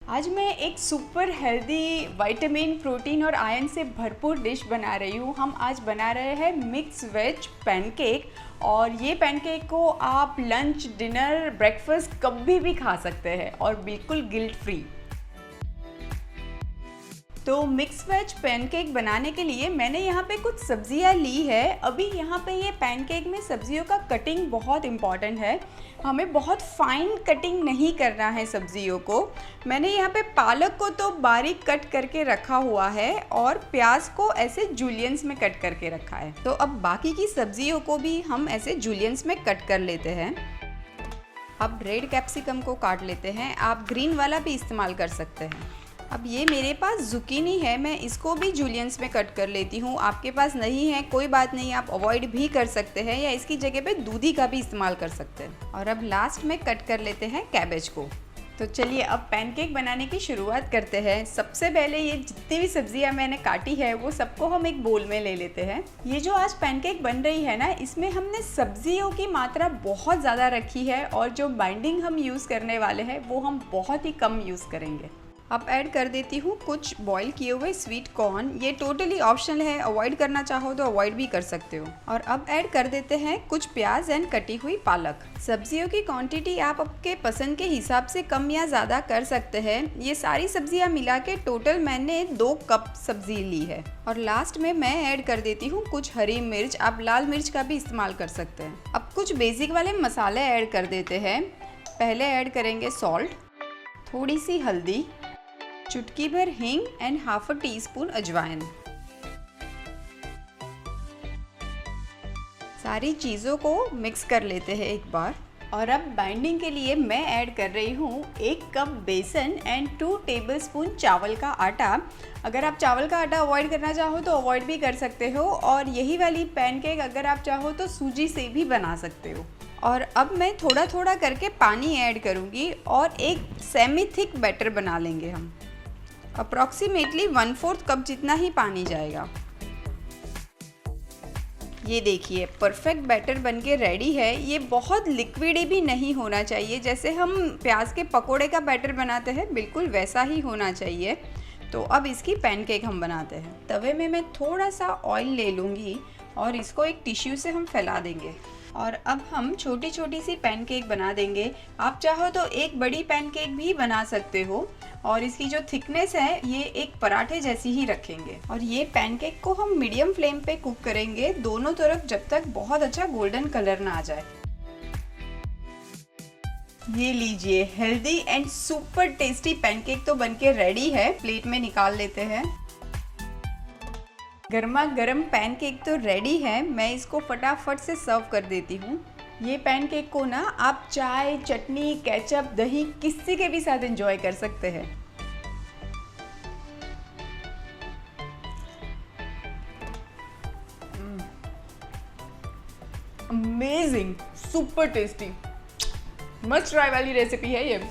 आज मैं एक सुपर हेल्दी विटामिन, प्रोटीन और आयरन से भरपूर डिश बना रही हूँ। हम आज बना रहे हैं मिक्स वेज पैनकेक और ये पैनकेक को आप लंच, डिनर, ब्रेकफास्ट कभी भी खा सकते हैं और बिल्कुल गिल्ट फ्री। तो मिक्स वेज पैनकेक बनाने के लिए मैंने यहाँ पे कुछ सब्जियाँ ली है। अभी यहाँ पे ये पैनकेक में सब्जियों का कटिंग बहुत इम्पॉर्टेंट है। हमें बहुत फाइन कटिंग नहीं करना है सब्जियों को। मैंने यहाँ पे पालक को तो बारीक कट करके रखा हुआ है और प्याज को ऐसे जूलियंस में कट करके रखा है। तो अब बाकी की सब्जियों को भी हम ऐसे जूलियंस में कट कर लेते हैं। अब रेड कैप्सिकम को काट लेते हैं। आप ग्रीन वाला भी इस्तेमाल कर सकते हैं। अब ये मेरे पास जुकीनी है, मैं इसको भी जूलियंस में कट कर लेती हूँ। आपके पास नहीं है कोई बात नहीं, आप अवॉइड भी कर सकते हैं या इसकी जगह पे दूधी का भी इस्तेमाल कर सकते हैं। और अब लास्ट में कट कर लेते हैं कैबेज को। तो चलिए अब पैनकेक बनाने की शुरुआत करते हैं। सबसे पहले ये जितनी भी सब्जियां मैंने काटी है वो सबको हम एक बोल में ले लेते हैं। ये जो आज पैनकेक बन रही है ना, इसमें हमने सब्जियों की मात्रा बहुत ज़्यादा रखी है और जो बाइंडिंग हम यूज़ करने वाले हैं वो हम बहुत ही कम यूज़ करेंगे। अब ऐड कर देती हूँ कुछ बॉईल किए हुए स्वीट कॉर्न। ये टोटली ऑप्शनल है, अवॉइड करना चाहो तो अवॉइड भी कर सकते हो। और अब ऐड कर देते हैं कुछ प्याज एंड कटी हुई पालक। सब्जियों की क्वांटिटी आप आपके पसंद के हिसाब से कम या ज़्यादा कर सकते हैं। ये सारी सब्जियां मिला के टोटल मैंने 2 कप सब्जी ली है। और लास्ट में मैं ऐड कर देती हूँ कुछ हरी मिर्च, आप लाल मिर्च का भी इस्तेमाल कर सकते हैं। अब कुछ बेसिक वाले मसाले ऐड कर देते हैं। पहले ऐड करेंगे सॉल्ट, थोड़ी सी हल्दी, चुटकी भर हींग एंड हाफ टी-स्पून अजवाइन। सारी चीज़ों को मिक्स कर लेते हैं एक बार। और अब बाइंडिंग के लिए मैं ऐड कर रही हूँ 1 कप बेसन एंड 2 टेबलस्पून चावल का आटा। अगर आप चावल का आटा अवॉइड करना चाहो तो अवॉइड भी कर सकते हो और यही वाली पैनकेक अगर आप चाहो तो सूजी से भी बना सकते हो। और अब मैं थोड़ा थोड़ा करके पानी ऐड करूँगी और एक सेमी थिक बैटर बना लेंगे हम। अप्रॉक्सीमेटली 1/4 कप जितना ही पानी जाएगा। ये देखिए परफेक्ट बैटर बनके रेडी है। ये बहुत लिक्विडी भी नहीं होना चाहिए, जैसे हम प्याज के पकोड़े का बैटर बनाते हैं बिल्कुल वैसा ही होना चाहिए। तो अब इसकी पैनकेक हम बनाते हैं। तवे में मैं थोड़ा सा ऑयल ले लूँगी और इसको एक टिश्यू से हम फैला देंगे। और अब हम छोटी छोटी सी पैनकेक बना देंगे। आप चाहो तो एक बड़ी पैनकेक भी बना सकते हो और इसकी जो थिकनेस है ये एक पराठे जैसी ही रखेंगे। और ये पैनकेक को हम मीडियम फ्लेम पे कुक करेंगे दोनों तरफ जब तक बहुत अच्छा गोल्डन कलर ना आ जाए। ये लीजिए healthy and super tasty pancake तो बनके रेडी है। प्लेट में निकाल लेते हैं। गर्मा गर्म पैनकेक तो रेडी है। मैं इसको फटाफट से सर्व कर देती हूँ। ये पैनकेक को ना आप चाय, चटनी, केचप, दही किसी के भी साथ एंजॉय कर सकते हैं। Amazing, super tasty, must try वाली रेसिपी है ये।